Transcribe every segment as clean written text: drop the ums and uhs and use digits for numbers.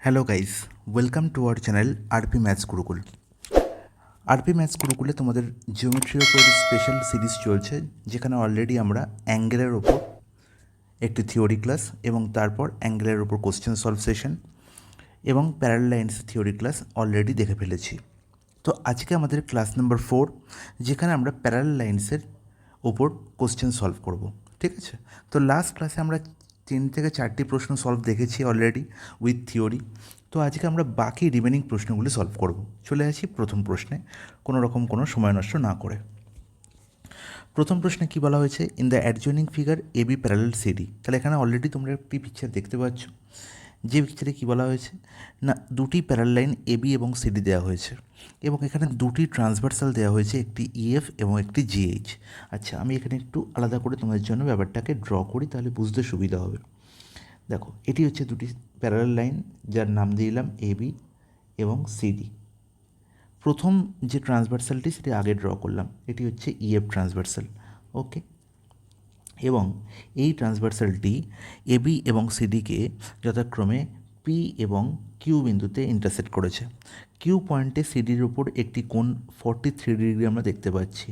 Hello guys, welcome to our channel RP maths Gurukul. RP maths গুরুকুলে তোমাদের জিওমেট্রির ওপর স্পেশাল সিরিজ চলছে, যেখানে অলরেডি আমরা অ্যাঙ্গেলের ওপর একটি থিওরি ক্লাস এবং তারপর অ্যাঙ্গেলের ওপর কোশ্চেন সলভ সেশন এবং parallel lines theory class already দেখে ফেলেছি। তো আজকে আমাদের ক্লাস নাম্বার 4, যেখানে আমরা প্যারালাল লাইন্সের ওপর কোশ্চেন সলভ করব। ঠিক আছে, তো লাস্ট ক্লাসে আমরা 3 থেকে 4টি প্রশ্ন সলভ দেখেছি অলরেডি উইথ থিওরি। তো আজকে আমরা বাকি রিমেনিং প্রশ্নগুলি সলভ করব। চলে আসি প্রথম প্রশ্নে, কোনো সময় নষ্ট না করে। প্রথম প্রশ্নে কী বলা হয়েছে, in the adjoining figure A B parallel CD. তাহলে এখানে অলরেডি তোমরা একটি পিকচার দেখতে পাচ্ছ, যে পিকচারে কী বলা হয়েছে না, দুটি প্যারালাল লাইন এ বি এবং সিডি দেওয়া হয়েছে এবং এখানে দুটি ট্রান্সভার্সাল দেওয়া হয়েছে, একটি ইএফ এবং একটি জিএইচ। আচ্ছা, আমি এখানে একটু আলাদা করে তোমাদের জন্য ব্যাপারটাকে ড্র করি, তাহলে বুঝতে সুবিধা হবে। দেখো, এটি হচ্ছে দুটি প্যারালাল লাইন, যার নাম দিলাম এ বি এবং সিডি। প্রথম যে ট্রান্সভার্সালটি সেটি আগে ড্র করলাম, এটি হচ্ছে ইএফ ট্রান্সভার্সাল। ওকে, এবং এই ট্রান্সভার্সালটি এবি এবং সিডিকে যথাক্রমে পি এবং কিউ বিন্দুতে ইন্টারসেক্ট করেছে। কিউ পয়েন্টে সিডির উপর একটি কোণ 43 ডিগ্রি আমরা দেখতে পাচ্ছি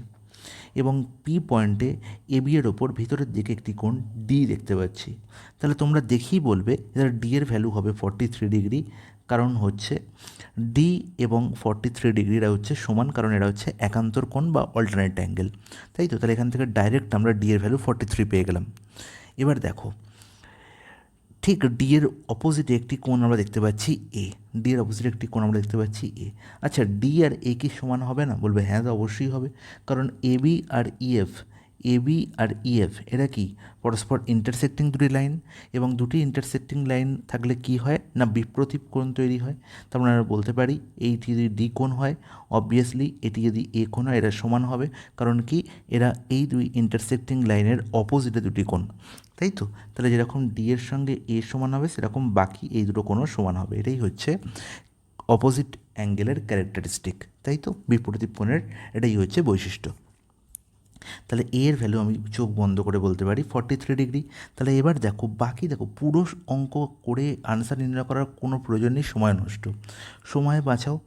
এবং পি পয়েন্টে এবি এর ওপর ভিতরের দিকে একটি কোণ ডি দেখতে পাচ্ছি। তাহলে তোমরা দেখেই বলবে এর ডি এর ভ্যালু হবে 43 ডিগ্রি, কারণ হচ্ছে ডি এবং 43 ডিগ্রিটা হচ্ছে সমান, কারণ এরা হচ্ছে একান্তর কোণ বা অল্টারনেট অ্যাঙ্গেল, তাই তো। তাহলে এখান থেকে ডাইরেক্ট আমরা ডি এর ভ্যালু 43 পেয়ে গেলাম। এবার দেখো, ঠিক ডি এর অপোজিটে একটি কোণ আমরা দেখতে পাচ্ছি এ। ডি এর অপোজিটে একটি কোণ আমরা দেখতে পাচ্ছি এ। আচ্ছা, ডি আর এ কি সমান হবে না? বলবে হ্যাঁ, তো অবশ্যই হবে, কারণ এবি আর ইএফ এরা কি পরস্পর ইন্টারসেক্টিং দুটি লাইন, এবং দুটি ইন্টারসেক্টিং লাইন থাকলে কি হয় না, বিপ্রতীপ কোণ তৈরি হয়। তার মানে আমরা বলতে পারি এইটি যদি ডি কোণ হয়, অবভিয়াসলি এটি যদি এ কোণ হয়, এরা সমান হবে, কারণ কি এরা এই দুই ইন্টারসেক্টিং লাইনের অপোজিটে দুটি কোণ, তাই তো। তাহলে যেরকম ডি এর সঙ্গে এ সমান হবে, সেরকম বাকি এই দুটো কোণও সমান হবে। এটাই হচ্ছে অপোজিট অ্যাঙ্গেলের ক্যারেক্টারিস্টিক, তাই তো, বিপরীত কোণের এটাই হচ্ছে বৈশিষ্ট্য। তাহলে এর ভ্যালু আমি চোখ বন্ধ করে বলতে পারি 43 ডিগ্রি। তাহলে এবার দেখো, বাকি দেখো, পুরো অঙ্ক করে আনসার নির্ণয় করার কোনো প্রয়োজন নেই, সময় নষ্ট, সময় বাঁচাও।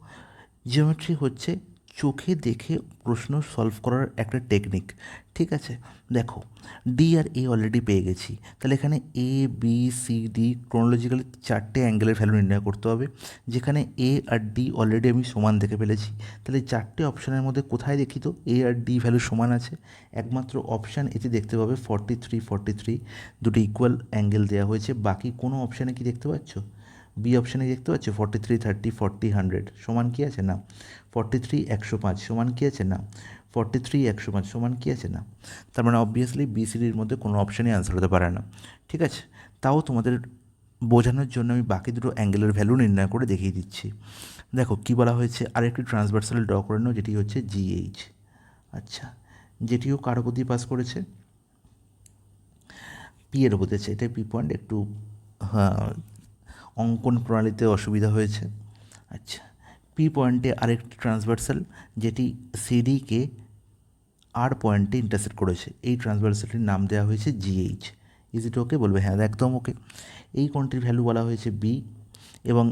জিওমেট্রি হচ্ছে চোখে দেখে প্রশ্ন সলভ করার একটা টেকনিক, ঠিক আছে। দেখো, ডি আর এ অলরেডি পেয়ে গেছি, তাহলে এখানে A B C D chronologically 4টে অ্যাঙ্গেলের ভ্যালু নির্ণয় করতে হবে, যেখানে এ আর ডি অলরেডি আমি সমান দেখে ফেলেছি। তাহলে 4টে অপশানের মধ্যে কোথায় দেখি তো এ আর ডি ভ্যালু সমান আছে? একমাত্র অপশান এতে দেখতে পাবে 43 দুটো ইকুয়াল অ্যাঙ্গেল দেওয়া হয়েছে। বাকি কোনো অপশানে কি দেখতে পাচ্ছ? বি অপশানে দেখতে পাচ্ছ 43 30 40 100 সমান কি আছে না, 43 105 সমান কি আছে না, 43 105 সমান কি আছে না। তার মানে অবভিয়াসলি বিসিডির মধ্যে কোনো অপশানই আনসার হতে পারে না, ঠিক আছে। তাও তোমাদের বোঝানোর জন্য আমি বাকি দুটো অ্যাঙ্গেলের ভ্যালু নির্ণয় করে দেখিয়ে দিচ্ছি। দেখো কী বলা হয়েছে, আরেকটি ট্রান্সভার্সাল ড্র করে নাও, যেটি হচ্ছে জিএইচ। আচ্ছা, যেটিও কার উপর দিয়ে পাস করেছে? পি এর উপর দিয়েছে। এটা পি পয়েন্ট, একটু হ্যাঁ অঙ্কন প্রণালীতে অসুবিধা হয়েছে। আচ্ছা, পি পয়েন্টে আরেকটি ট্রান্সভার্সাল, যেটি সিডিকে আর পয়েন্টে ইন্টারসেক্ট করেছে, এই ট্রান্সভার্সালটির নাম দেওয়া হয়েছে জিএইচ। ইজ ইট ওকে? বলবে হ্যাঁ, একদম ওকে। এই কোণটির ভ্যালু বলা হয়েছে বি, এবং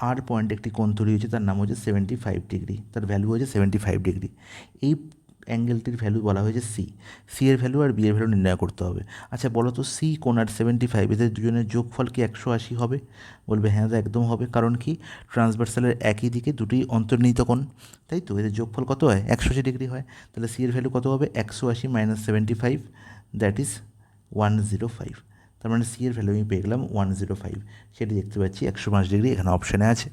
আর পয়েন্টে একটি কোণ তৈরি হয়েছে, তার নাম হচ্ছে 75 ডিগ্রি, তার ভ্যালু হচ্ছে 75 ডিগ্রি। এই অ্যাঙ্গেলটির ভ্যালু বলা হয়েছে সি। সি এর ভ্যালু আর বি এর ভ্যালু নির্ণয় করতে হবে। আচ্ছা বলো তো, সি কোণ আর 75 এদের দুজনের যোগফল কি 180 হবে? বলবে হ্যাঁ, একদম হবে, কারণ কি ট্রান্সভার্সালের একই দিকে দুটি অন্তর্নিহিত কোণ, তাই তো, এদের যোগফল কত হয়? 180 ডিগ্রি হয়। তাহলে সি এর ভ্যালু কত হবে? 180 মাইনাস 75, দ্যাট ইজ 105। তার মানে সি এর ভ্যালু আমি পেয়ে গেলাম 105, সেটি দেখতে পাচ্ছি 105 ডিগ্রি এখানে অপশানে আছে।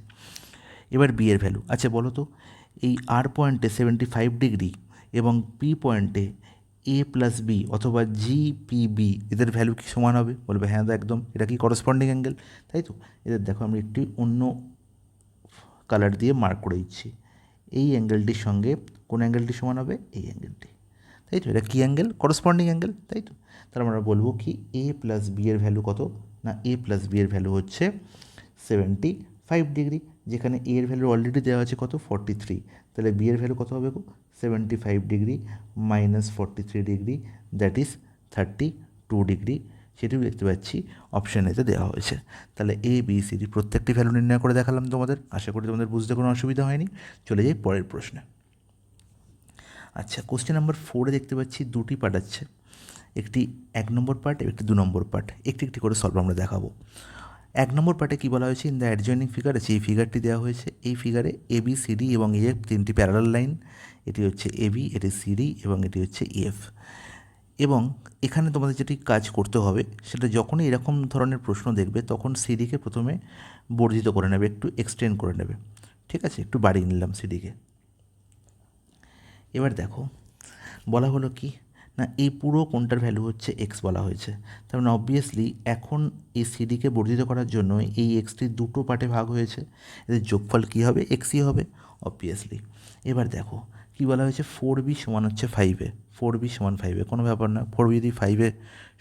এবার বি এর ভ্যালু, আচ্ছা বলো তো, এই আর পয়েন্টে 75 ডিগ্রি এবং পি পয়েন্টে এ প্লাস বি অথবা জি পি বি এদের ভ্যালু কি সমান হবে? বলবে হ্যাঁ, একদম, এটা কি করসপন্ডিং অ্যাঙ্গেল, তাই তো। এদের দেখো আমি একটি অন্য কালার দিয়ে মার্ক করে দিচ্ছি। এই অ্যাঙ্গেলটির সঙ্গে কোন অ্যাঙ্গেলটি সমান হবে? এই অ্যাঙ্গেলটি, তাই তো। এটা কী অ্যাঙ্গেল? করসপন্ডিং অ্যাঙ্গেল, তাই তো। তাহলে আমরা বলবো কি এ প্লাস বি এর ভ্যালু কত না, এ প্লাস বি এর ভ্যালু হচ্ছে 75 ডিগ্রি, যেখানে এ এর ভ্যালু অলরেডি দেওয়া আছে কত, 43। তাহলে বি এর ভ্যালু কত হবে গো? 75 degree minus 43 degree, that is 32 degree, সেটিও দেখতে পাচ্ছি অপশান এতে দেওয়া হয়েছে। তাহলে এ বি সি ডি প্রত্যেকটি ভ্যালু নির্ণয় করে দেখালাম তোমাদের, আশা করি তোমাদের বুঝতে কোনো অসুবিধা হয়নি। চলে যাই পরের প্রশ্নে। আচ্ছা, কোশ্চেন নাম্বার 4-এ দেখতে পাচ্ছি দুটি পার্ট আছে, একটি 1 নম্বর পার্ট এবং একটি 2 নম্বর পার্ট। একটি একটি করে সলভ আমরা দেখাবো। 1 নম্বর পার্টে কী বলা হয়েছে, ইন দ্য অ্যাডজয়নিং ফিগার আছে, এই ফিগারটি দেওয়া হয়েছে। এই ফিগারে এ বি সি ডি এবং এফ তিনটি প্যারালাল লাইন, এটি হচ্ছে এ বি, এটি সি ডি এবং এটি হচ্ছে এফ। এবং এখানে তোমাদের যেটি কাজ করতে হবে সেটা যখনই এরকম ধরনের প্রশ্ন দেখবে তখন সিডিকে প্রথমে বর্ধিত করে নেবে, একটু এক্সটেন্ড করে নেবে। ঠিক আছে, একটু বাড়িয়ে নিলাম সিডিকে। এবার দেখো বলা হলো কি না, এই পুরো কোণটার ভ্যালু হচ্ছে এক্স বলা হয়েছে। তার মানে অবভিয়াসলি এখন এই সিডিকে বর্ধিত করার জন্য এই এক্সটি দুটো পার্টে ভাগ হয়েছে, এদের যোগফল কী হবে, এক্সই হবে অবভিয়াসলি। এবার দেখো কী বলা হয়েছে, 4b সমান হচ্ছে 5a, 4b সমান 5a, কোনো ব্যাপার না। 4b যদি 5-এর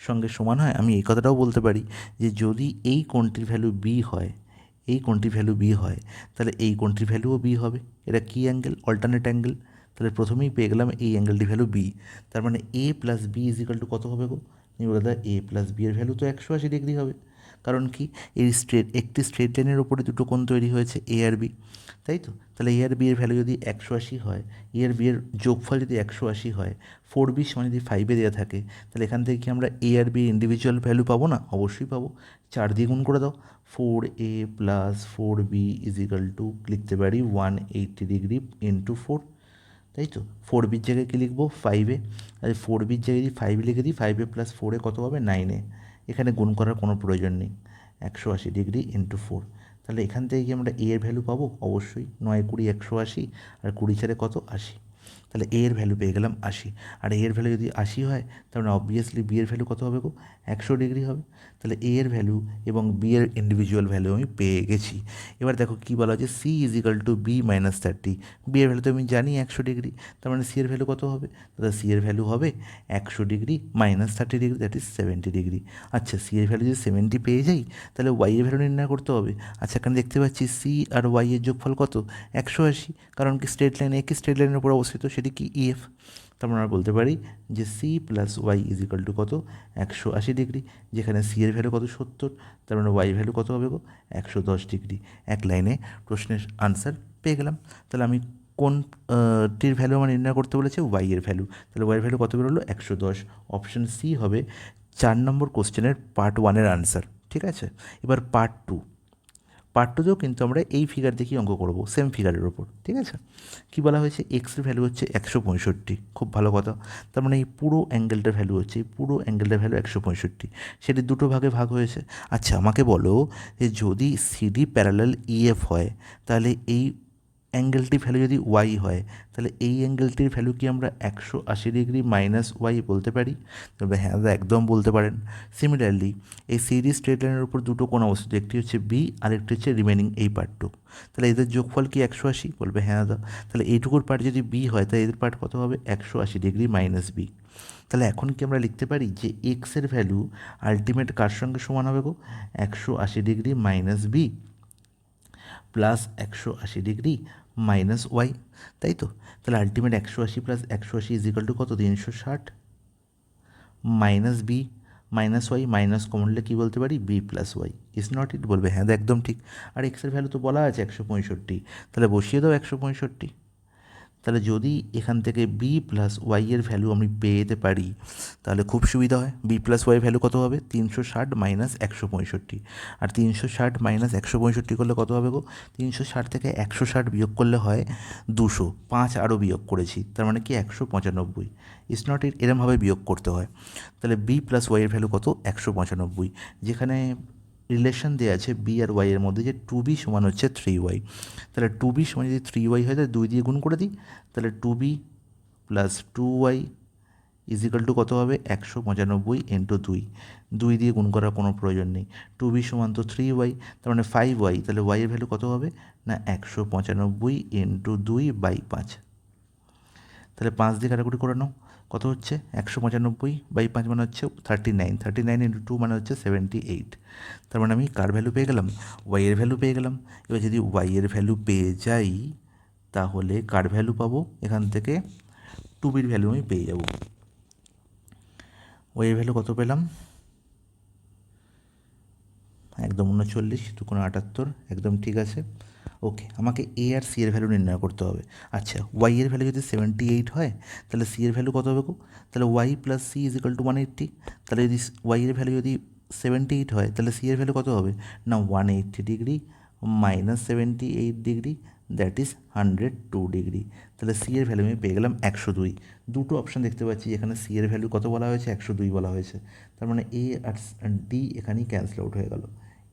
সঙ্গে সমান হয়, আমি এই কথাটাও বলতে পারি যে যদি এই কোণটির ভ্যালু বি হয়, এই কোণটির ভ্যালু বি হয়, তাহলে এই কোণটির ভ্যালুও বি হবে। এটা কী অ্যাঙ্গেল, অল্টারনেট অ্যাঙ্গেল। তাহলে প্রথমেই পেয়ে গেলাম এই অ্যাঙ্গেলটি ভ্যালু বি। তার মানে A plus B is equal to কত হবে গো, দাদা এ প্লাস বি এর ভ্যালু তো 180 ডিগ্রি হবে। কারণ কি, এই একটি স্ট্রেট লাইনের ওপরে দুটো কোণ তৈরি হয়েছে এ আর বি, তাই তো। তাহলে এ আর বি এর ভ্যালু যদি 180 হয়, এ আর বি এর যোগফল যদি 180 হয়, 4b সমান যদি 5-এ দেওয়া থাকে, তাহলে এখান থেকে কি আমরা এ আর বি ইন্ডিভিজুয়াল ভ্যালু পাবো না? অবশ্যই পাবো। 4 দিয়ে গুণ করে দাও, 4a plus 4b is equal two লিখতে পারি 180 ডিগ্রি ইন্টু 4, তাই তো। 4bর জায়গায় কী লিখবো, 5a। আর 4bর জায়গায় যদি 5 লিখে দিই, 5a প্লাস 4a কত হবে, 9a। এখানে গুণ করার কোনো প্রয়োজন নেই, 180 ডিগ্রি ইন্টু 4। তাহলে এখান থেকে কি আমরা এ এর ভ্যালু পাবো? অবশ্যই, 9 20 180, আর 20 4 কত, 80। তাহলে এ এর ভ্যালু পেয়ে গেলাম 80। আর এ এর ভ্যালু যদি 80 হয়, তাহলে অবভিয়াসলি বি এর ভ্যালু কত হবে গো, 100 ডিগ্রি হবে। তাহলে এ এর ভ্যালু এবং বি এর ইন্ডিভিজুয়াল ভ্যালু আমি পেয়ে গেছি। এবার দেখো কী বলা হচ্ছে, C is equal to B minus 30। B এর ভ্যালু তো আমি জানি 100 ডিগ্রি, তার মানে সি এর ভ্যালু কত হবে, তাহলে সি এর ভ্যালু হবে 100 degree minus 30 degree, that is 70 degree. আচ্ছা, সি এর ভ্যালু যদি 70 পেয়ে যাই, তাহলে ওয়াই এর ভ্যালু নির্ণয় করতে হবে। আচ্ছা, এখানে দেখতে পাচ্ছি সি আর ওয়াই এর যোগফল কত, 180। কারণ কি, স্ট্রেট লাইন, একই স্ট্রেট লাইনের উপর অবস্থিত, সেটি কি ইএফ। তার মানে আমরা বলতে পারি যে C plus Y is equal to কত, 180 ডিগ্রি। যেখানে সি এর ভ্যালু কত, 70, তার মানে ওয়াই ভ্যালু কত হবে গো, 110 ডিগ্রি। এক লাইনে প্রশ্নের আনসার পেয়ে গেলাম। তাহলে আমি কোনটির ভ্যালু আমার নির্ণয় করতে বলেছে, ওয়াই এর ভ্যালু। তাহলে ওয়াই এর ভ্যালু কত বেরোলো, 110। অপশন সি হবে 4 নম্বর কোশ্চেনের পার্ট 1-এর আনসার। ঠিক আছে, এবার পার্ট 2। পার্ট 2তেও কিন্তু আমরা এই ফিগার দেখেই অঙ্ক করবো, সেম ফিগারের ওপর। ঠিক আছে, কী বলা হয়েছে, এক্সের ভ্যালু হচ্ছে 165, খুব ভালো কথা। তার মানে এই পুরো অ্যাঙ্গেলটার ভ্যালু হচ্ছে, এই পুরো অ্যাঙ্গেলটার ভ্যালু 165, সেটি দুটো ভাগে ভাগ হয়েছে। আচ্ছা, আমাকে বলো যে যদি সিডি প্যারালাল ইএফ হয়, তাহলে এই অ্যাঙ্গেলটির ভ্যালু যদি ওয়াই হয়, তাহলে এই অ্যাঙ্গেলটির ভ্যালু কি আমরা 180 ডিগ্রি মাইনাস ওয়াই বলতে পারি? তবে হ্যাঁ দাদা, একদম বলতে পারেন। সিমিলারলি এই সিডি স্ট্রেট লাইনের উপর দুটো কোণ অবস্থিত, একটি হচ্ছে বি আর একটি হচ্ছে রিমেনিং এই পার্টটুকু। তাহলে এদের যোগফল কি 180? বলবে হ্যাঁ দাদা। তাহলে এইটুকুর পার্ট যদি বি হয়, তাহলে এদের পার্ট কত হবে, 180 ডিগ্রি মাইনাস বি। তাহলে এখন কি আমরা লিখতে পারি যে এক্সের ভ্যালু আলটিমেট কার সঙ্গে সমান হবে গো, 180 degree minus B plus 180 degree minus Y, তাই তো। তাহলে ultimate 180 plus 180 is equal to কত, 360 minus B minus Y, minus কমনলে কী বলতে পারি, B plus Y. Is not it? বলবে হ্যাঁ একদম ঠিক। আর এক্সের ভ্যালু তো বলা আছে 165, তাহলে বসিয়ে দাও 165। তাহলে যদি এখান থেকে বি প্লাস ওয়াই এর ভ্যালু আমি পেয়ে যেতে পারি, তাহলে খুব সুবিধা হয়। বি প্লাস ওয়াই ভ্যালু কত হবে, 360 মাইনাস 165। আর 360 মাইনাস 165 করলে কত হবে গো, 360 থেকে 160 বিয়োগ করলে হয় 200, 5 আরও বিয়োগ করেছি, তার মানে কি 195। ইটস নট ইট, এরমভাবে বিয়োগ করতে হয়। তাহলে বি প্লাস ওয়াই এর ভ্যালু কত, 195। যেখানে রিলেশন দেওয়া আছে বি আর ওয়াই এর মধ্যে, যে 2b সমান হচ্ছে 3y। তাহলে 2b সমান যদি 3y হয়, তাহলে 2 দিয়ে গুণ করে দিই, তাহলে 2b plus 2y is equal to কত হবে, 195 ইন্টু 2। 2 দিয়ে গুণ করার কোনো প্রয়োজন নেই। 2b সমান তো 3y, তার মানে 5y। তাহলে y এর ভ্যালু কত হবে না, 195 ইন্টু 2/5। তাহলে 5 দিয়ে কাটাকুটি করে নাও, কত হচ্ছে, 195/5 মানে হচ্ছে 39, 39 ইন্টু 2 মানে হচ্ছে 78। তার মানে আমি কার ভ্যালু পেয়ে গেলাম, ওয়াই এর ভ্যালু পেয়ে গেলাম। এবার যদি ওয়াই এর ভ্যালু পেয়ে যাই, তাহলে কার ভ্যালু পাবো, এখান থেকে 2bর ভ্যালু আমি পেয়ে যাব। ওয়াই এর ভ্যালু কত পেলাম, একদম 39, 2×78, একদম ঠিক আছে। ওকে, আমাকে এ আর সি এর ভ্যালু নির্ণয় করতে হবে। আচ্ছা, ওয়াই এর ভ্যালু যদি 78 হয় তাহলে সি এর ভ্যালু কত হবে গো? তাহলে Y plus C is equal to 180। তাহলে যদি ওয়াই এর ভ্যালু যদি 78 হয় তাহলে সি এর ভ্যালু কত হবে? না 180 degree minus 78 degree, that is 102 degree. তাহলে সি এর ভ্যালু আমি পেয়ে গেলাম 102। দুটো অপশান দেখতে পাচ্ছি, এখানে সি এর ভ্যালু কত বলা হয়েছে? 102 বলা হয়েছে। তার মানে এ আর ডি এখানেই ক্যান্সেল আউট হয়ে গেল,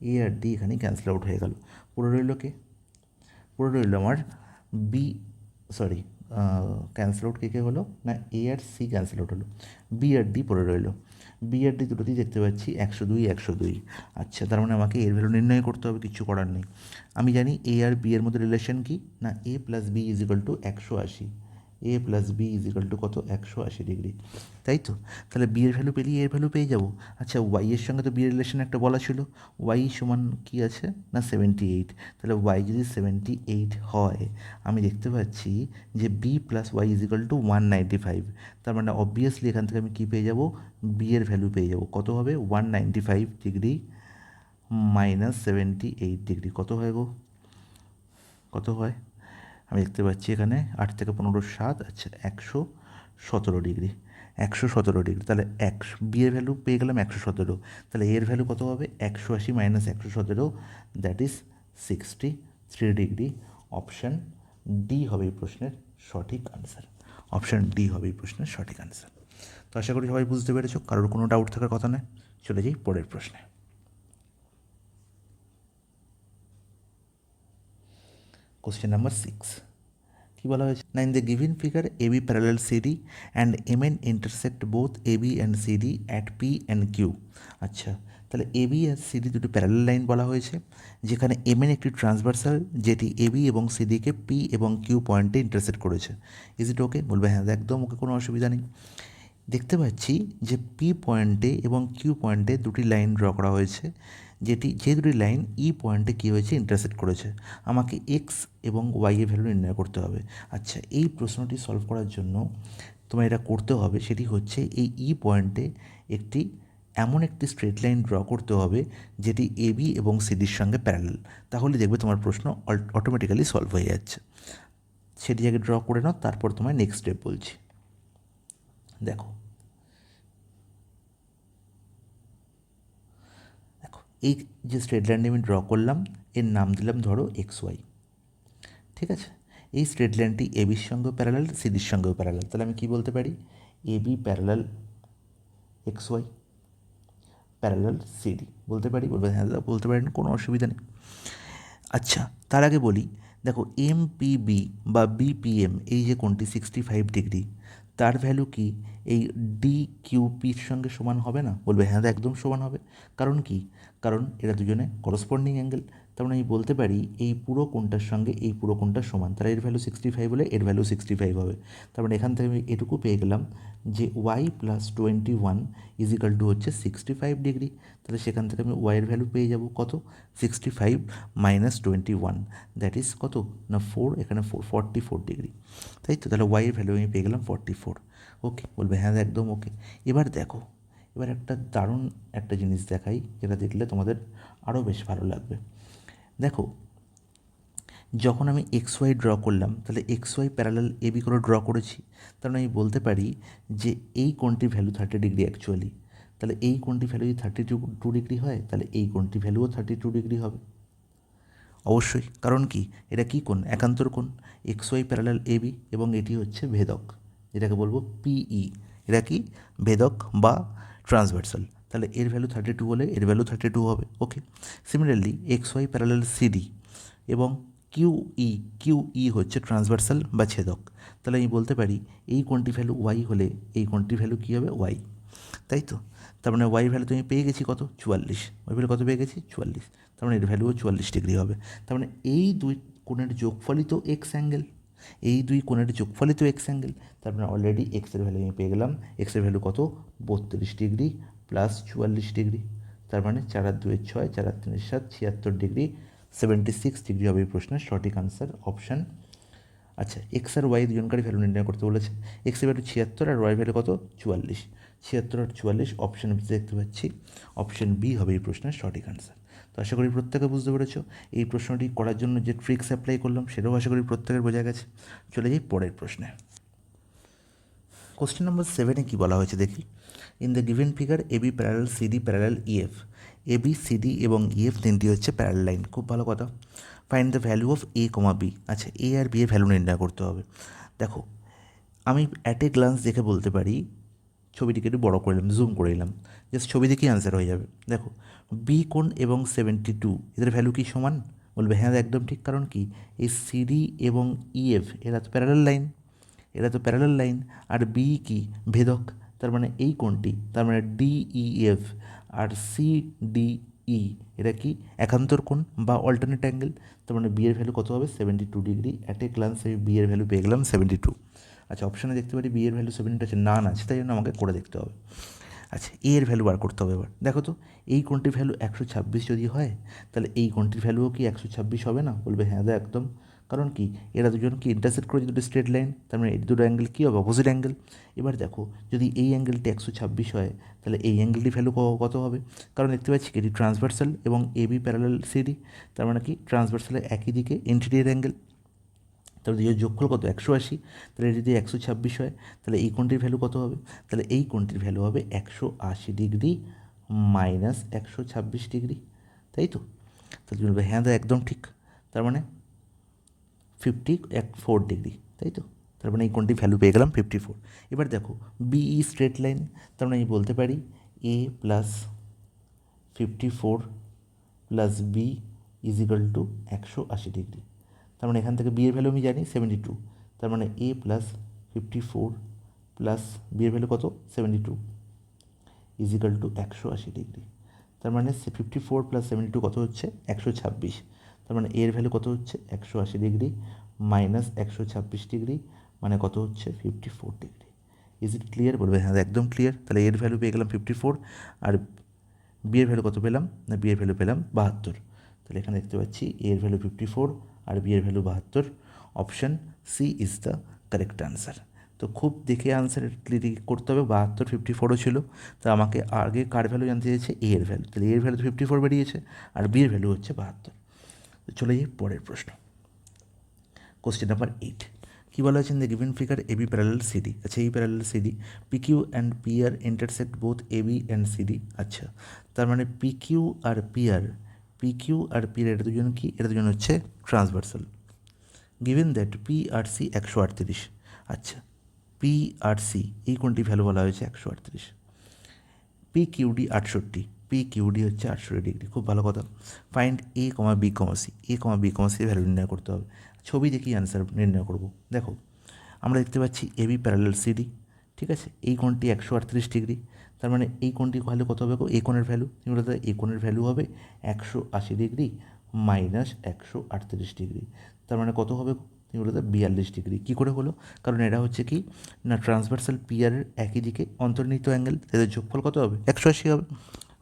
এ আর ডি এখানেই ক্যান্সেল আউট হয়ে গেল। পুরো রইল কে? পুরো রইল আমার বি, সরি, ক্যান্সেল আউট কে কে হলো? না এ আর সি ক্যান্সেল আউট হলো, বি আর ডি পড়ে রইল। বি আর ডি দুটোতেই দেখতে পাচ্ছি 102, 102। আচ্ছা, তার মানে আমাকে এর ভ্যালু নির্ণয় করতে হবে, কিছু করার নেই। আমি জানি এ আর বি এর মধ্যে রিলেশন কি? না A plus B is equal to 180। A plus B is equal to কত? 180 ডিগ্রি, তাই তো? তাহলে বি এর ভ্যালু পেলেই এর ভ্যালু পেয়ে যাবো। আচ্ছা, ওয়াই এর সঙ্গে তো বি এর রিলেশন একটা বলা ছিল, ওয়াই সমান কী আছে? না 78। তাহলে ওয়াই যদি 78 হয়, আমি দেখতে পাচ্ছি যে B plus Y is equal to 195। তার মানে অবভিয়াসলি এখান থেকে আমি কী পেয়ে যাব? বি এর ভ্যালু পেয়ে যাব। কত হবে? 195 ডিগ্রি মাইনাস 78 ডিগ্রি। কত হয় গো? কত হয়? আমি দেখতে পাচ্ছি এখানে 8 থেকে 15 7, আচ্ছা 117 ডিগ্রি, 117 ডিগ্রি। তাহলে বি এর ভ্যালু পেয়ে গেলাম 117। তাহলে এর ভ্যালু কত হবে? 180 minus 117, that is 63 degree. Option D হবে এই প্রশ্নের সঠিক আনসার। অপশান ডি হবে এই প্রশ্নের সঠিক আনসার। তো আশা করি সবাই বুঝতে পেরেছো, কারোর কোনো ডাউট থাকার কথা নয়। চলে যাই পরের প্রশ্নে। কোশ্চেন নাম্বার 6 কী বলা হয়েছে? না in the given figure A B parallel CD and M N intersect both A B and CD at P and Q. আচ্ছা, তাহলে এ বি আর সিডি দুটি প্যারালাল লাইন বলা হয়েছে, যেখানে এম এন একটি ট্রান্সভার্সাল যেটি এ বি এবং সিডিকে পি এবং কিউ পয়েন্টে ইন্টারসেক্ট করেছে। ইজ ইট ওকে? বলবে হ্যাঁ একদম ওকে, কোনো অসুবিধা নেই। দেখতে পাচ্ছি যে পি পয়েন্টে এবং কিউ পয়েন্টে দুটি লাইন ড্র করা হয়েছে, যে দুটি লাইন ই পয়েন্টে কী হয়েছে? ইন্টারসেক্ট করেছে। আমাকে এক্স এবং ওয়াই এর ভ্যালু নির্ণয় করতে হবে। আচ্ছা, এই প্রশ্নটি সলভ করার জন্য তোমার এটা করতে হবে, সেটি হচ্ছে এই ই পয়েন্টে একটি এমন একটি স্ট্রেট লাইন ড্র করতে হবে যেটি এ বি এবং সিডির সঙ্গে প্যারালাল। তাহলে দেখবে তোমার প্রশ্ন অটোমেটিক্যালি সলভ হয়ে যাচ্ছে। সেটি আগে ড্র করে নাও, তারপর তোমায় নেক্সট স্টেপ বলছি। দেখো এই যে স্ট্রেট লাইনটি আমি ড্র করলাম, এর নাম দিলাম ধরো এক্স ওয়াই। ঠিক আছে, এই স্ট্রেট লাইনটি এ বির সঙ্গেও প্যারালাল, সিডির সঙ্গেও প্যারালাল। তাহলে আমি কী বলতে পারি? A B parallel X Y parallel CD বলতে পারি। বলবে হ্যাঁ দাদা বলতে পারেন, কোনো অসুবিধা নেই। আচ্ছা, তার আগে বলি, দেখো এম পি বি বা বিপিএম এই যে কোণটি 65 ডিগ্রি, তার ভ্যালু কি এই ডি কিউ পির সঙ্গে সমান হবে না? বলবে হ্যাঁ একদম সমান হবে। কারণ কি? কারণ এরা দুজনে করসপন্ডিং অ্যাঙ্গেল। তার মানে আমি বলতে পারি এই পুরো কোণটার সঙ্গে এই পুরো কোণটা সমান, তাহলে এর ভ্যালু 65 হলে এর ভ্যালু 65 হবে। তার মানে এখান থেকে আমি এটুকু পেয়ে গেলাম যে Y plus 21 is equal to হচ্ছে 65 ডিগ্রি। তাহলে সেখান থেকে আমি ওয়াইয়ের ভ্যালু পেয়ে যাব কত? 65 মাইনাস 21, দ্যাট ইজ কত? না 4, এখানে 44 ডিগ্রি, তাই তো? তাহলে ওয়াইয়ের ভ্যালু আমি পেয়ে গেলাম 44। ওকে, বলবে হ্যাঁ একদম ওকে। এবার দেখো, এবার একটা দারুণ একটা জিনিস দেখাই, যেটা দেখলে তোমাদের আরও বেশ ভালো লাগবে। দেখো, যখন আমি এক্স ওয়াই ড্র করলাম, তাহলে x Y parallel A B করে ড্র করেছি। তার মানে আমি বলতে পারি যে এই কোণটির ভ্যালু 30 ডিগ্রি অ্যাকচুয়ালি। তাহলে এই কোণটির ভ্যালু যদি 32 ডিগ্রি হয়, তাহলে এই কোণটির ভ্যালুও 32 ডিগ্রি হবে অবশ্যই। কারণ কি? এটা কী কোণ? একান্তর কোণ। X Y parallel A B, এবং এটি হচ্ছে ভেদক, যেটাকে বলবো পিই। এটা কি? ভেদক বা ট্রান্সভার্সাল। তাহলে এর ভ্যালু 32 হলে এর ভ্যালু 32 হবে। Okay, similarly X Y parallel CD এবং কিউই হচ্ছে ট্রান্সভার্সাল বা ছেদক। তাহলে আমি বলতে পারি এই কোণটি ভ্যালু ওয়াই হলে এই কোণটির ভ্যালু কী হবে? ওয়াই, তাই তো? তার মানে ওয়াই ভ্যালু তো আমি পেয়ে গেছি কত? 44। ওয়াই ভ্যালু কত পেয়ে গেছি? 44। তার মানে এর ভ্যালুও 44 ডিগ্রি হবে। তার মানে এই দুই কোণের যোগফলই তো এক্স অ্যাঙ্গেল, এই দুই কোণের যোগফলই তো এক্স অ্যাঙ্গেল। তার মানে অলরেডি এক্সের ভ্যালু আমি পেয়ে গেলাম। এক্সের ভ্যালু কত? 32 ডিগ্রি প্লাস 44 ডিগ্রি। তার মানে 4 আর 2 6, 4 আর 3 7, 76 ডিগ্রি, 76 ডিগ্রি হবে এই প্রশ্নের সঠিক আনসার, অপশান। আচ্ছা, এক্স আর ওয়াই দুজনকারই ভ্যালু নির্ণয় করতে বলেছে। এক্সের ভ্যালু 76 আর ওয়াই ভ্যালু কত? 44। 76 আর 44 অপশান বি দেখতে পাচ্ছি, অপশান বি হবে এই প্রশ্নের সঠিক আনসার। তো আশা করি প্রত্যেকে বুঝতে পেরেছো। এই প্রশ্নটি করার জন্য যে ট্রিক্স অ্যাপ্লাই করলাম সেটাও আশা করি প্রত্যেকের বোঝা গেছে। চলে যাই পরের প্রশ্নে। কোশ্চেন নম্বর 7-এ কী বলা হয়েছে দেখি। In the given figure AB parallel CD parallel EF. AB CD এবং ইএফ তিনটি হচ্ছে প্যারালাল লাইন, খুব ভালো কথা। Find the value of A comma B. আচ্ছা, এ আর বি এর ভ্যালু নির্ণয় করতে হবে। দেখো, আমি অ্যাট এ গ্লান্স দেখে বলতে পারি, ছবিটিকে একটু বড়ো করে নিলাম, জুম করে নিলাম, জাস্ট ছবি দেখেই অ্যান্সার হয়ে যাবে। দেখো, বি কোণ এবং 72 এদের ভ্যালু কি সমান? বলবে হ্যাঁ, একদম ঠিক। কারণ কি, এই সিডি এবং ইএফ এরা তো প্যারালাল লাইন, আর বি কি ভেদক, তার মানে এই কোণটি, তার মানে ডিইএফ আর সিডিই এরা কি একান্তর কোণ বা অল্টারনেট অ্যাঙ্গেল। তার মানে বি এর ভ্যালু কত হবে? 72 ডিগ্রি। অ্যাট এ গ্লান্স আমি বি এর ভ্যালু পেয়ে গেলাম 72। আচ্ছা, অপশানে দেখতে পারি বি এর ভ্যালু 72 আছে, না আছে, তাই জন্য আমাকে করে দেখতে হবে। আচ্ছা, এ এর ভ্যালু বার করতে হবে এবার। দেখো তো, এই কোণটির ভ্যালু 126 যদি হয়, তাহলে এই কোণটির ভ্যালুও কি 126 হবে না? বলবে হ্যাঁ দা একদম। কারণ কি, এরা দুজন কি ইন্টারসেক্ট করে দুটো স্ট্রেট লাইন, তার মানে এই দুটো অ্যাঙ্গেল কী হবে? Opposite angle. এবার দেখো, যদি এই অ্যাঙ্গেলটি 126 হয়, তাহলে এই অ্যাঙ্গেলটির ভ্যালু কত হবে? কারণ দেখতে পাচ্ছি কি এটি ট্রান্সভার্সাল এবং এবি প্যারালাল সিডি, তার মানে কি ট্রান্সভার্সালের একই দিকে ইন্টেরিয়র অ্যাঙ্গেল। তাহলে দুই যোগফল কত? 180। তাহলে যদি 126 হয়, তাহলে এই কোণটির ভ্যালু কত হবে? তাহলে এই কোণটির ভ্যালু হবে 180 ডিগ্রি মাইনাস 126 ডিগ্রি, তাই তো? তাহলে বলবে হ্যাঁ দা একদম ঠিক। তার মানে 54 ডিগ্রি, তাই তো? তার মানে এই কোণটির ভ্যালু পেয়ে গেলাম 54। এবার দেখো, বিই স্ট্রেট লাইন, তার মানে আমি বলতে পারি A plus 54 plus B is equal to 180 degree. তার মানে এখান থেকে বি এর ভ্যালু আমি জানি 72, তার মানে এ প্লাস 54 প্লাস বি এর ভ্যালু কত? 72 ইজ ইকাল টু 180 ডিগ্রি। তার মানে 54 প্লাস 72 কত হচ্ছে? 126। তার মানে এর ভ্যালু কত হচ্ছে? 180 ডিগ্রি মাইনাস 126 ডিগ্রি, মানে কত হচ্ছে? 54 ডিগ্রি। Is it clear? বলবে হ্যাঁ একদম ক্লিয়ার। তাহলে এর ভ্যালু পেয়ে গেলাম 54, আর বি এর ভ্যালু কত পেলাম? না, বি এর ভ্যালু পেলাম 72। তাহলে এখানে দেখতে পাচ্ছি এ এর ভ্যালু 54 আর বি এর value 72। Option C is the correct answer. তো খুব দেখে আনসার ক্লিয়ার করতে হবে। 72 54ও ছিল, তো আমাকে আগে কার ভ্যালু জানতে চেয়েছে? এ এর ভ্যালু। তাহলে এ এর ভ্যালু 54 বেরিয়েছে, আর বি এর ভ্যালু হচ্ছে 72। তো চলে যাই পরের প্রশ্ন। কোশ্চেন নাম্বার 8 কী বলা হয়েছে? In the given figure AB parallel CD. আচ্ছা, এই parallel CD, P Q and P R intersect both AB and CD. আচ্ছা, তার মানে পি কিউ আর পি আর এটা দুজন কি? এটা দুজন হচ্ছে transversal. Given that P R C 138। আচ্ছা, পি আর সি এই কোনটি ভ্যালু বলা হয়েছে 138। পি কিউডি 68, পি কিউডি হচ্ছে 68 ডিগ্রি, খুব ভালো কথা। Find A comma B comma C, A comma B comma C value নির্ণয় করতে হবে। ছবি দেখেই অ্যান্সার নির্ণয় করব। দেখো, আমরা দেখতে পাচ্ছি এবি প্যারালাল সিডি, ঠিক আছে? এই কোণটি 138 ডিগ্রি, তার মানে এই কোণটি ভ্যালু কত হবে? এই কোণের ভ্যালু এই কোণের ভ্যালু হবে 180 ডিগ্রি মাইনাস 138 ডিগ্রি, তার মানে কত হবে? 42 ডিগ্রি। কী করে হলো? কারণ এরা হচ্ছে কি না ট্রান্সভার্সাল পিয়ারের একই দিকে অন্তর্নিহিত অ্যাঙ্গেল, তাদের যোগফল কত হবে? 180 হবে।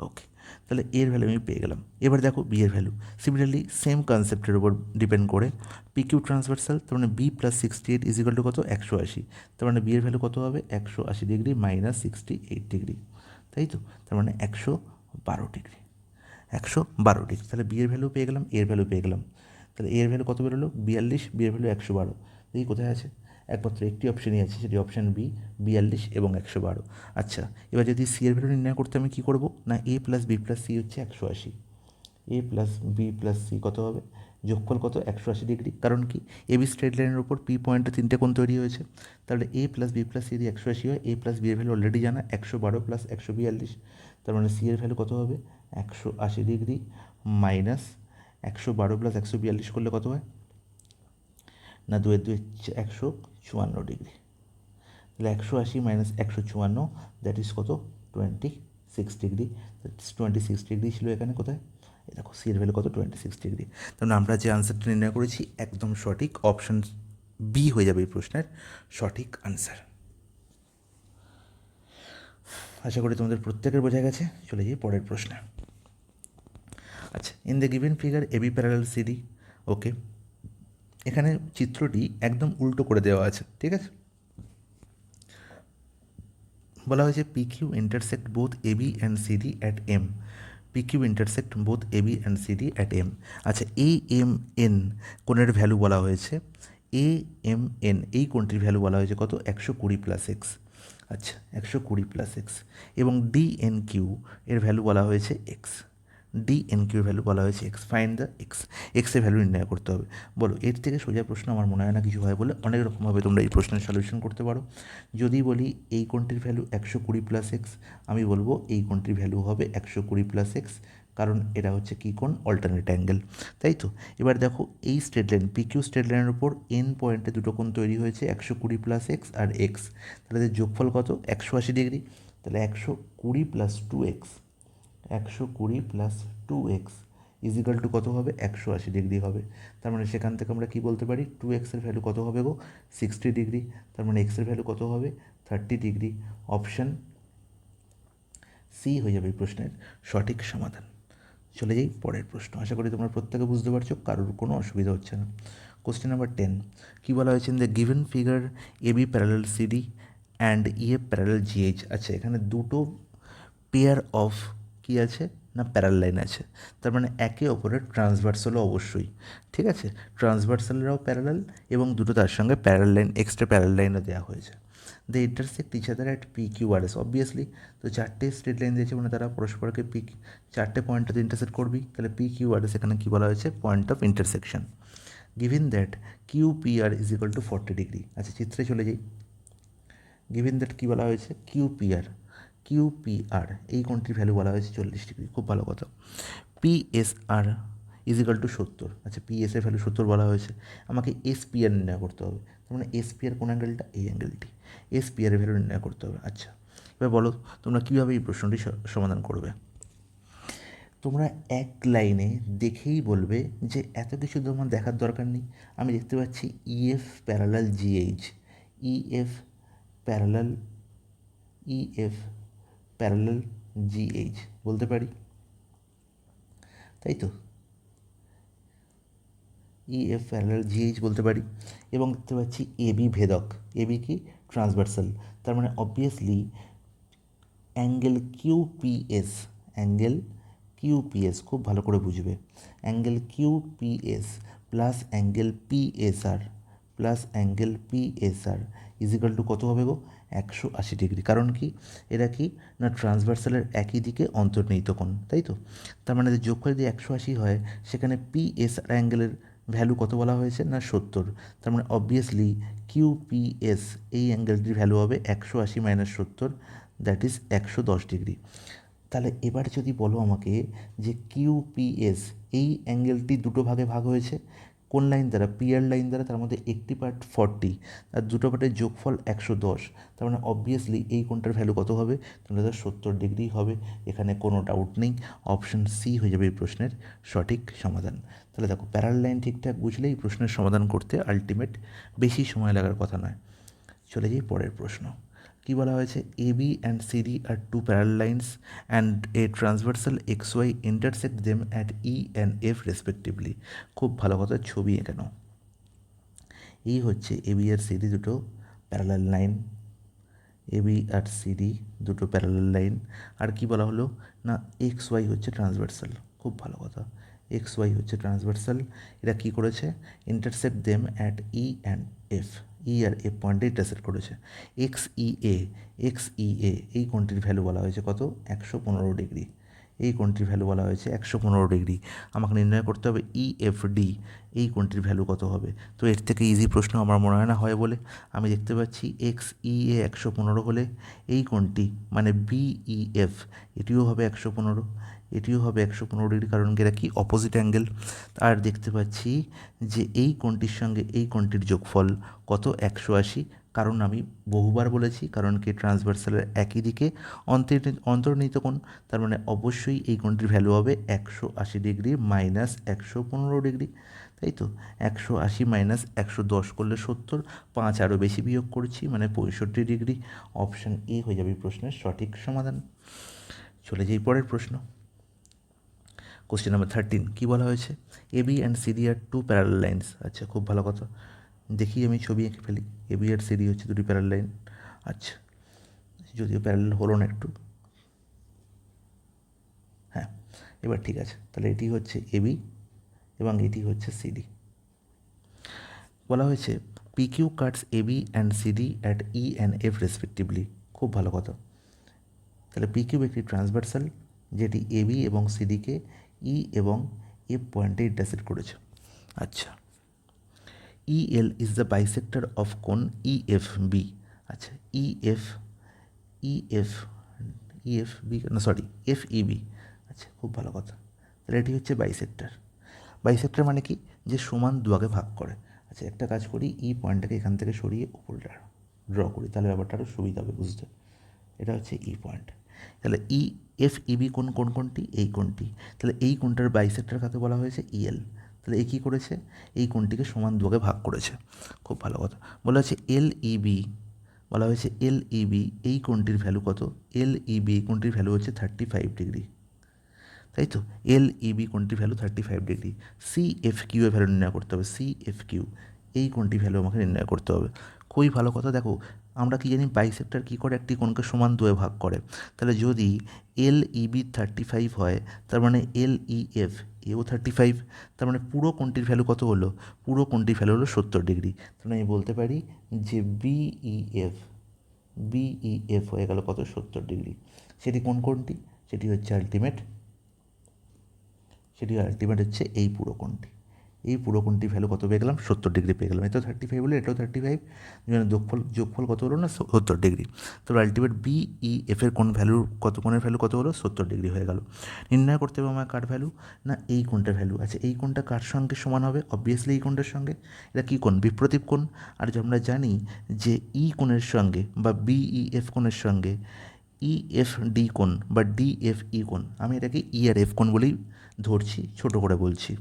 ওকে, তাহলে এর ভ্যালু আমি পেয়ে গেলাম। এবার দেখো বি এর ভ্যালু, সিমিলারলি সেম কনসেপ্টের উপর ডিপেন্ড করে পি কিউ ট্রান্সভার্সাল, তার মানে B plus 68 is equal to কত? 180। তার মানে বি এর ভ্যালু কত হবে? 180 ডিগ্রি মাইনাস 68 ডিগ্রি, তাই তো? তার মানে 112 ডিগ্রি, 112 ডিগ্রি। তাহলে বি এর ভ্যালু পেয়ে গেলাম, এর ভ্যালু পেয়ে গেলাম। তাহলে এর ভ্যালু কত বেরোলো? 42, বি এর ভ্যালু 112। দেখি কোথায় আছে? একমাত্র একটি অপশানই আছে, সেটি অপশান বি, 42 এবং 112। আচ্ছা, এবার যদি সি এর ভ্যালু নির্ণয় করতে আমি কী করবো? না, A plus B plus C হচ্ছে 180, A plus B plus C কত হবে? যোগফল কত? 180 ডিগ্রি। কারণ কি, এবি স্ট্রেট লাইনের উপর পি পয়েন্টে তিনটে কোণ তৈরি হয়েছে, তাহলে এ প্লাস বি প্লাস সি যদি 180 হয়, এ প্লাস বি এর ভ্যালু অলরেডি জানা 112 প্লাস 142, তার মানে সি এর ভ্যালু কত হবে? 180 ডিগ্রি মাইনাস 112 প্লাস 142 করলে কত হয়? না, 2 2 154 ডিগ্রি। তাহলে 180 মাইনাস 154, দ্যাট ইজ কত? 26 ডিগ্রি। 26 ডিগ্রি ছিল এখানে কোথায়? এই দেখো, সি এর ভ্যালু কত? 26 ডিগ্রি। তার মানে আমরা যে আনসারটা নির্ণয় করেছি একদম সঠিক, অপশান বি হয়ে যাবে এই প্রশ্নের সঠিক আনসার। আশা করি তোমাদের প্রত্যেকের বোঝা গেছে। চলে যাই পরের প্রশ্নে। আচ্ছা, in the given figure AB parallel CD. Okay, এখানে চিত্রটি একদম উল্টো করে দেওয়া আছে, ঠিক আছে? বলা হয়েছে P Q intersect both AB and CD at M. PQ intersect both AB and CD at M। আচ্ছা, AMN কোণের ভ্যালু বলা হয়েছে, AMN এই কোণটির ভ্যালু বলা হয়েছে কত, 120 প্লাস এক্স। আচ্ছা, 120 প্লাস এক্স। এবং DNQ এর ভ্যালু বলা হয়েছে এক্স, DNQ এর ভ্যালু বলা হয়েছে এক্স। ফাইন্ড দ্য এক্স, এক্সের ভ্যালু নির্ণয় করতে হবে। বলো, এর থেকে সোজা প্রশ্ন আমার মনে হয় না কিছু হয় বলে। অনেক রকমভাবে তোমরা এই প্রশ্নের সলিউশন করতে পারো। যদি বলি এই কোণটির ভ্যালু 120 প্লাস এক্স, আমি বলবো এই কোণটির ভ্যালু হবে 120 প্লাস এক্স, কারণ এটা হচ্ছে কী কোণ, অল্টারনেট অ্যাঙ্গেল, তাই তো। এবার দেখো এই স্ট্রেট লাইন পিকিউ স্ট্রেট লাইনের উপর এন পয়েন্টে দুটো কোণ তৈরি হয়েছে, 120 প্লাস এক্স আর এক্স, তাহলে এদের যোগফল কত, 180 ডিগ্রি। তাহলে 120 plus 2x, 120 plus 2x is equal to কত হবে, 180 ডিগ্রি হবে। তার মানে সেখান থেকে আমরা কি বলতে পারি, 2x এর ভ্যালু কত হবে গো, 60 ডিগ্রি। তার মানে x এর ভ্যালু কত হবে, 30 ডিগ্রি। অপশান সি হয়ে যাবে এই প্রশ্নের সঠিক সমাধান। চলে যাই পরের প্রশ্ন। আশা করি তোমরা প্রত্যেকে বুঝতে পারছো, কারোর কোনো অসুবিধা হচ্ছে না। কোশ্চেন নাম্বার 10, কী বলা হয়েছে, the given figure AB parallel CD and EF parallel GH. আচ্ছা, এখানে দুটো পেয়ার অফ কী আছে না, প্যারাল লাইন আছে, তার মানে একে অপরের ট্রান্সভার্সালও অবশ্যই, ঠিক আছে, ট্রান্সভার্সালরাও প্যারালাল এবং দুটো তার সঙ্গে প্যারাল লাইন, এক্সট্রা প্যারাল লাইনও দেওয়া হয়েছে। They intersect each other at P Q R S, obviously তো চারটে স্ট্রেট লাইন দিয়েছে মানে তারা পরস্পরকে চারটে পয়েন্টটাতে ইন্টারসেক্ট করবি, তাহলে পি কিউ আর এস এখানে কী বলা হয়েছে, point of intersection. Given that Q P R is equal to 40 degree. আচ্ছা, চিত্রে চলে যাই। গিভিন দ্যাট কী বলা হয়েছে, কিউপিআর এই কোণটির ভ্যালু বলা হয়েছে 40 ডিগ্রি, খুব ভালো কথা। PSR is equal to 70। আচ্ছা, পিএস এর ভ্যালু 70 বলা হয়েছে, আমাকে এসপিআর নির্ণয় করতে হবে। তার মানে এসপিআর কোন অ্যাঙ্গেলটা, এই অ্যাঙ্গেলটি, এসপিআর এর ভ্যালু নির্ণয় করতে হবে। আচ্ছা, এবার বলো তোমরা কীভাবে এই প্রশ্নটি সমাধান করবে। তোমরা এক লাইনে দেখেই বলবে যে এত কিছু তোমার দেখার দরকার নেই। আমি দেখতে পাচ্ছি EF parallel GH, EF parallel, EF parallel GH বলতে পারি, তাই তো, ইএফ প্যারালাল জিএইচ বলতে পারি। এবং দেখতে পাচ্ছি এবি ভেদক, এবি কি ট্রান্সভার্সাল, তার মানে obviously angle QPS, angle QPS খুব ভালো করে বুঝবে, angle QPS plus angle PSR, plus angle PSR is equal to কত হবে গো, 180 ডিগ্রি। কারণ কি, এরা কি না ট্রান্সভার্সালের একই দিকে অন্তর্নিহিত কোণ, তাই তো। তার মানে যোগ করে যদি 180 হয়, সেখানে পিএসআর অ্যাঙ্গেলের ভ্যালু কত বলা হয়েছে না 70। তার মানে অবভিয়াসলি কিউপিএস এই অ্যাঙ্গেলটির ভ্যালু হবে 180 মাইনাস 70, দ্যাট ইজ 110 ডিগ্রি। তাহলে এবার যদি বলো আমাকে যে কিউপিএস এই অ্যাঙ্গেলটি দুটো ভাগে ভাগ হয়েছে কোন লাইন দ্বারা, পিআর লাইন দ্বারা, তার মধ্যে একটি পার্ট 40 আর দুটো পার্টের যোগফল 110, তার মানে অবভিয়াসলি এই কোণটার ভ্যালু কত হবে, তাহলে 70 ডিগ্রি হবে, এখানে কোনো ডাউট নেই। অপশন সি হয়ে যাবে এই প্রশ্নের সঠিক সমাধান। তাহলে দেখো, প্যারাল লাইন ঠিকঠাক বুঝলে এই প্রশ্নের সমাধান করতে আলটিমেট বেশি সময় লাগার কথা নয়। চলে যাই পরের প্রশ্ন। কী বলা হয়েছে, AB and CD are two parallel lines and a transversal X Y intersect them at E and F respectively. খুব ভালো কথা, ছবি এঁকে নাও। এই হচ্ছে এবি আর সিডি দুটো প্যারালাল লাইন, এবি আর সিডি দুটো প্যারালাল লাইন। আর কি বলা হলো না, এক্স ওয়াই হচ্ছে ট্রান্সভার্সাল, খুব ভালো কথা, এক্স ওয়াই হচ্ছে ট্রান্সভার্সাল। এরা কী করেছে, intersect them at E and F, E আর এফ পয়েন্টে ইন্টারসেক্ট করেছে। X E A, X E A এই কোণটির ভ্যালু বলা হয়েছে কত, 115 ডিগ্রি, এই কোণটির ভ্যালু বলা হয়েছে 115 ডিগ্রি। আমাকে নির্ণয় করতে হবে ই এফ ডি এই কোণটির ভ্যালু কত হবে। তো এর থেকে ইজি প্রশ্ন আমার মনে হয় না হয় বলে। আমি দেখতে পাচ্ছি এক্স ই এ 115 হলে এই কোণটি মানে বিইএফ এটিও হবে 115, এটিও হবে 115 ডিগ্রি, কারণ এরা কি অপোজিট অ্যাঙ্গেল। আর দেখতে পাচ্ছি যে এই কোণটির সঙ্গে এই কোণটির যোগফল কত, 180, কারণ আমি বহুবার বলেছি, কারণ কি ট্রান্সভার্সালের একই দিকে অন্তর্নিহিত কোণ, তার মানে অবশ্যই এই কোণটির ভ্যালু হবে 180 ডিগ্রি মাইনাস 115 ডিগ্রি, তাই তো। 180 মাইনাস 110 করলে 70, 5 আরও বেশি বিয়োগ করছি মানে 65 ডিগ্রি। অপশান এ হয়ে যাবে প্রশ্নের সঠিক সমাধান। চলে যাই পরের প্রশ্ন। কোশ্চেন নাম্বার 13, কী বলা হয়েছে, AB and CD are two parallel lines. আচ্ছা, খুব ভালো কথা, দেখি আমি ছবি এঁকে ফেলি। এবি আর সিডি হচ্ছে দুটি প্যারালাল লাইন। আচ্ছা, যদিও প্যারালাল হলো না একটু, হ্যাঁ, এবার ঠিক আছে, তাহলে এটি হচ্ছে এবি এবং এটি হচ্ছে সিডি। বলা হয়েছে PQ Katz AB and CD at E and F respectively. খুব ভালো কথা। তাহলে PQ একটি ট্রান্সভার্সাল যেটি AB এবং সিডিকে E এবং F পয়েন্টে ইন্টারসেক্ট করেছে। আচ্ছা, EL is the bisector of কোন EFB। আচ্ছা, EFB না সরি FEB। আচ্ছা, খুব ভালো কথা। তাহলে এটি হচ্ছে বাইসেক্টর। বাইসেক্টর মানে কি, যে সমান দুভাগে ভাগ করে। আচ্ছা, একটা কাজ করি, পয়েন্টটাকে এখান থেকে সরিয়ে উপরে ড্র করি, তাহলে ব্যাপারটা আরও সুবিধা হবে বুঝতে। এটা হচ্ছে পয়েন্ট। তাহলে FEB কোনটি? এই কোণটি। তাহলে এই কোণটার বাইসেক্টর কাকে বলা হয়েছে? EL। তাহলে কী করেছে? এই কোণটিকে সমান দুভাগে ভাগ করেছে। খুব ভালো কথা। বলা হচ্ছে LEB, বলা হয়েছে LEB এই কোণটির ভ্যালু কত? LEB এই কোণটির ভ্যালু হচ্ছে 35 ডিগ্রি, তাই তো। LEB কোণটির ভ্যালু 35 ডিগ্রি। CFQ এর ভ্যালু নির্ণয় করতে হবে। CFQ এই কোণটির ভ্যালু আমাকে নির্ণয় করতে হবে। খুবই ভালো কথা। দেখো, আমরা কি জানি বাইসেক্টর কী করে? একটি কোণকে সমান দুয়ে ভাগ করে। তাহলে যদি LEB 35 হয়, তার মানে LEF এও 35, তার মানে পুরো কোণটির ভ্যালু কত হলো? পুরো কোণটির ভ্যালু হলো 70 ডিগ্রি। তাহলে আমি বলতে পারি যে BEF হয়ে গেল কত? 70 ডিগ্রি। সেটি কোন কোণটি? সেটি হচ্ছে আলটিমেট হচ্ছে এই পুরো কোণটি। এই পুরো কোণটির ভ্যালু কত পেয়ে গেলাম? 70 ডিগ্রি পেয়ে গেলাম। এটাও 35 হলে এটাও 35, দুজনের যোগফল কত হলো না? 70 ডিগ্রি। তবে আলটিমেট BEF এর কোণের ভ্যালু কত হলো? 70 ডিগ্রি হয়ে গেল। নির্ণয় করতে হবে আমার কার ভ্যালু? না এই কোণটার ভ্যালু। আচ্ছা, এই কোণটা কার সঙ্গে সমান হবে? অবভিয়াসলি এই কোণটার সঙ্গে। এটা কী কোণ? বিপ্রতীপ কোণ। আর যে আমরা জানি যে কোণের সঙ্গে বা BEF কোণের সঙ্গে EFD কোণ বা DFE কোণ, আমি এটাকে আর F কোণ বলেই ধরছি, ছোটো করে বলছি।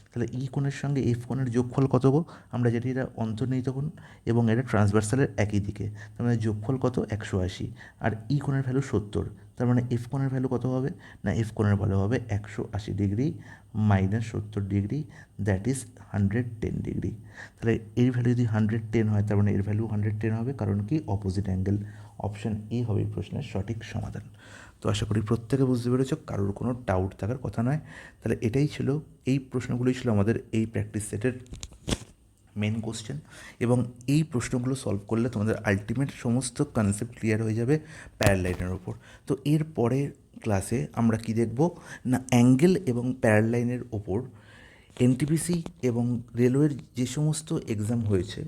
তাহলে কোণের সঙ্গে F কোণের যোগফল কত গো? আমরা যেটি এটা অন্তর্নিহিত কোণ এবং এটা ট্রান্সভার্সালের একই দিকে, তার মানে যোগফল কত? 180। আর কোণের ভ্যালু 70, তার মানে F কোণের ভ্যালু কত হবে? না F কোণের ভ্যালু হবে 180 degree minus 70 degree, that is 110 degree. তাহলে এর ভ্যালু যদি 110 হয়, তার মানে এর ভ্যালু 110 হবে, কারণ কি? Opposite angle. অপশান এ হবে এই প্রশ্নের সঠিক সমাধান। তো আশা করি প্রত্যেকে বুঝতে পেরেছ, কারোর কোনো ডাউট থাকার কথা নয়। তাহলে এটাই ছিল, এই প্রশ্নগুলোই ছিল আমাদের এই প্র্যাকটিস সেটের মেন কোশ্চেন, এবং এই প্রশ্নগুলো সলভ করলে তোমাদের আলটিমেট সমস্ত কনসেপ্ট ক্লিয়ার হয়ে যাবে প্যারালাইনের ওপর। তো এর পরের ক্লাসে আমরা কি দেখব না, অ্যাঙ্গেল এবং প্যারালাইনের ওপর এনটিপিসি এবং রেলওয়ের যে সমস্ত এক্সাম হয়েছে,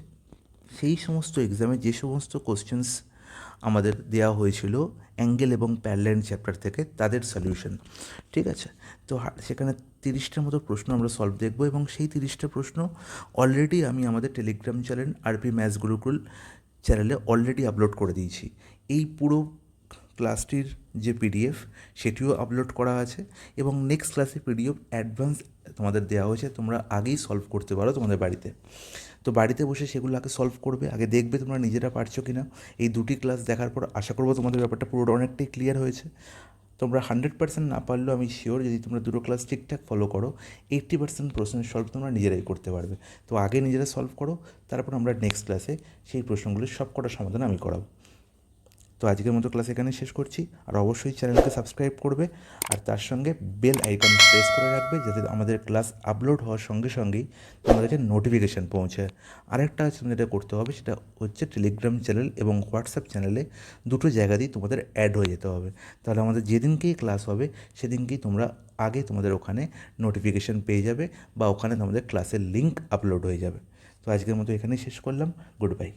সেই সমস্ত এক্সামে যে সমস্ত কোশ্চেন্স আমাদের দেওয়া হয়েছিল অ্যাঙ্গেল এবং প্যারালাইন চ্যাপ্টার থেকে, তাদের সলিউশন। ঠিক আছে, তো সেখানে 30টার মতো প্রশ্ন আমরা সলভ দেখব, এবং সেই 30টা প্রশ্ন অলরেডি আমি আমাদের Telegram channel RP maths Gurukul চ্যানেলে অলরেডি আপলোড করে দিয়েছি। এই পুরো ক্লাসটির যে PDF সেটিও আপলোড করা আছে, এবং নেক্সট ক্লাসে PDF অ্যাডভান্স তোমাদের দেওয়া হয়েছে, তোমরা আগেই সলভ করতে পারো তোমাদের বাড়িতে। তো বাড়িতে বসে সেগুলো আগে সলভ করবে, আগে দেখবে তোমরা নিজেরা পারছো কি না। এই দুটি ক্লাস দেখার পর আশা করবো তোমাদের ব্যাপারটা পুরোটা অনেকটাই ক্লিয়ার হয়েছে। তোমরা 100% না পারলেও আমি শিওর, যদি তোমরা দুটো ক্লাস ঠিকঠাক ফলো করো, 80% প্রশ্নের সলভ তোমরা নিজেরাই করতে পারবে। তো আগে নিজেরা সলভ করো, তারপর আমরা নেক্সট ক্লাসে সেই প্রশ্নগুলির সব কটা সমাধান আমি করাবো। তো আজকের মতো ক্লাস এখানে শেষ করছি। আর অবশ্যই চ্যানেলকে সাবস্ক্রাইব করবে, আর তার সঙ্গে বেল আইকন প্রেস করে রাখবে, যাতে আমাদের ক্লাস আপলোড হওয়ার সঙ্গে সঙ্গেই তোমাদের কাছে নোটিফিকেশান পৌঁছায়। আরেকটা যেটা করতে হবে, সেটা হচ্ছে টেলিগ্রাম চ্যানেল এবং হোয়াটসঅ্যাপ চ্যানেলে দুটো জায়গাতেই তোমাদের অ্যাড হয়ে যেতে হবে। তাহলে আমাদের যেদিনকেই ক্লাস হবে সেদিনকেই তোমরা আগে তোমাদের ওখানে নোটিফিকেশান পেয়ে যাবে, বা ওখানে তোমাদের ক্লাসের লিঙ্ক আপলোড হয়ে যাবে। তো আজকের মতো এখানেই শেষ করলাম। Good bye.